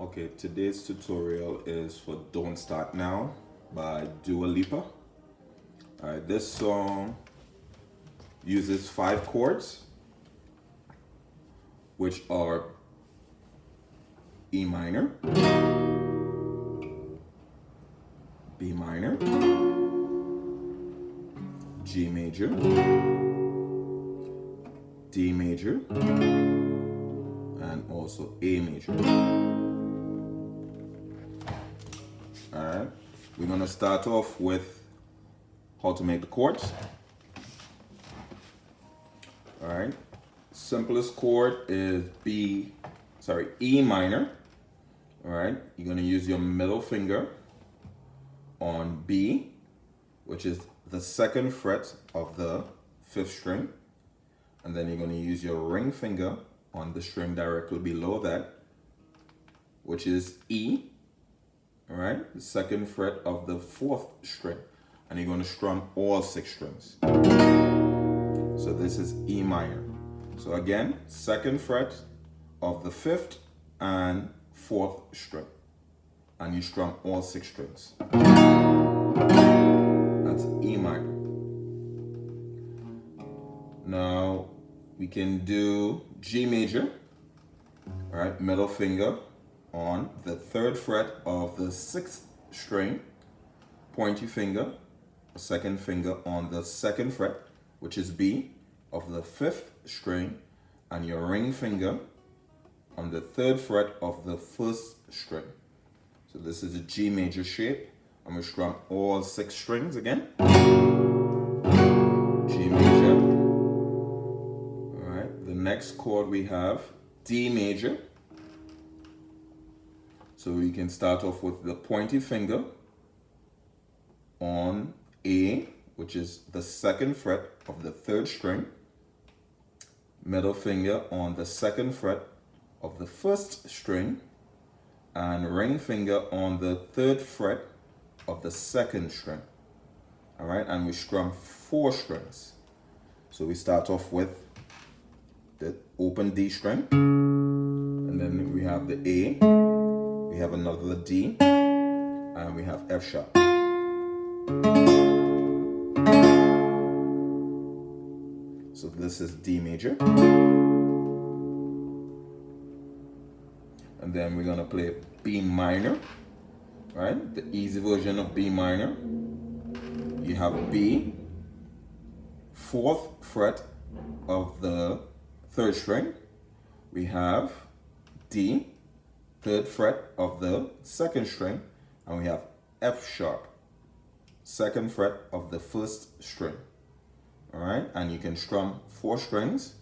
Okay, today's tutorial is for Don't Start Now by Dua Lipa. Alright, this song uses 5 chords, which are E minor, B minor, G major, D major, and also A major. Alright, we're going to start off with how to make the chords. Alright, simplest chord is E minor. Alright, you're going to use your middle finger on B, which is the 2nd fret of the 5th string. And then you're going to use your ring finger on the string directly below that, which is E. Alright, the 2nd fret of the 4th string. And you're going to strum all 6 strings. So this is E minor. So again, 2nd fret of the 5th and 4th string. And you strum all 6 strings. That's E minor. Now we can do G major. Alright, middle finger on the 3rd fret of the 6th string, pointy finger, 2nd finger on the 2nd fret, which is B, of the 5th string, and your ring finger on the 3rd fret of the 1st string. So this is a G major shape, and we strum all 6 strings again. G major. Alright, the next chord we have D major. So we can start off with the pointy finger on A, which is the 2nd fret of the 3rd string, middle finger on the 2nd fret of the 1st string, and ring finger on the 3rd fret of the 2nd string. All right, and we strum 4 strings. So we start off with the open D string, and then we have the A. We have another D, and we have F sharp. So this is D major. And then we're gonna play B minor, right? The easy version of B minor. You have B, 4th fret of the 3rd string. We have D, 3rd fret of the 2nd string, and we have F sharp, 2nd fret of the 1st string. All right, and you can strum 4 strings.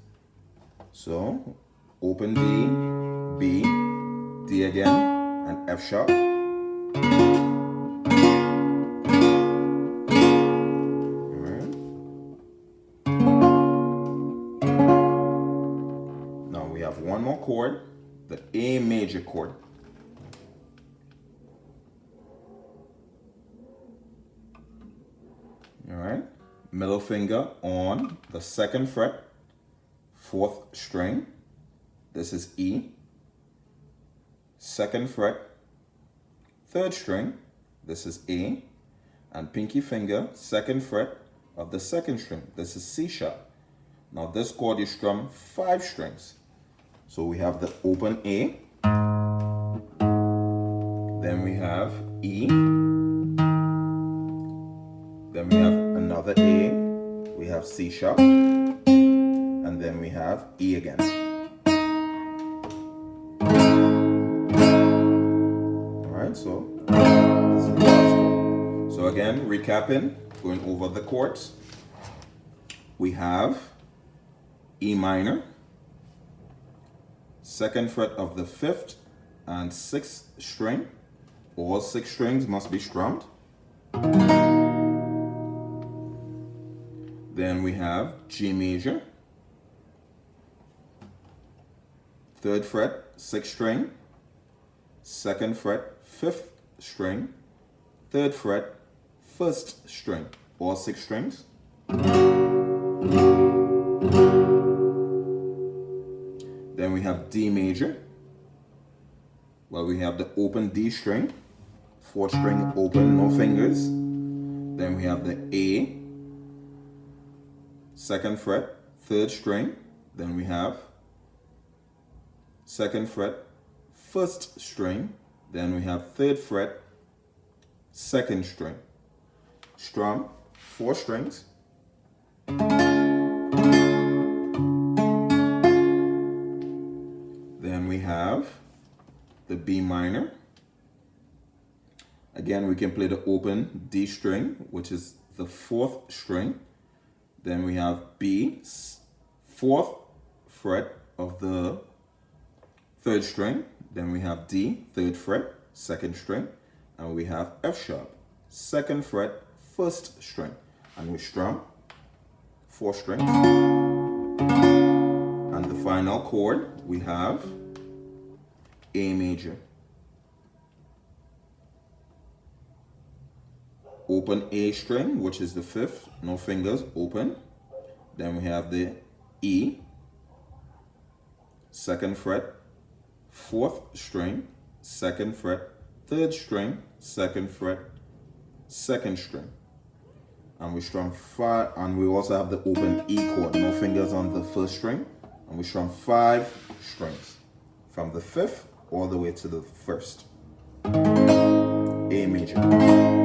So open D, B, D again, and F sharp. All right. Now we have one more chord, the A major chord. All right, middle finger on the 2nd fret, 4th string. This is E. 2nd fret, 3rd string. This is A. And pinky finger, 2nd fret of the 2nd string. This is C sharp. Now this chord you strum 5 strings. So we have the open A, then we have E, then we have another A, we have C sharp, and then we have E again. Alright, so this is the last one. So again, recapping, going over the chords, we have E minor, 2nd fret of the 5th and 6th string. All 6 strings must be strummed. Then we have G major, 3rd fret, 6th string, 2nd fret, 5th string, 3rd fret, 1st string. All 6 strings. Then we have D major. Well, we have the open D string, 4th string open, no fingers. Then we have the A, 2nd fret, 3rd string. Then we have 2nd fret, 1st string. Then we have 3rd fret, 2nd string. Strum 4 strings. Then we have the B minor. Again, we can play the open D string, which is the 4th string. Then we have B, 4th fret of the 3rd string. Then we have D, 3rd fret, 2nd string. And we have F sharp, 2nd fret, 1st string. And we strum 4 strings. And the final chord, we have A major. Open A string, which is the 5th, no fingers, open. Then we have the E, 2nd fret, 4th string, 2nd fret, 3rd string, 2nd fret, 2nd string. And we strum 5, and we also have the open E chord, no fingers on the 1st string. And we strum 5 strings from the 5th all the way to the 1st. A major.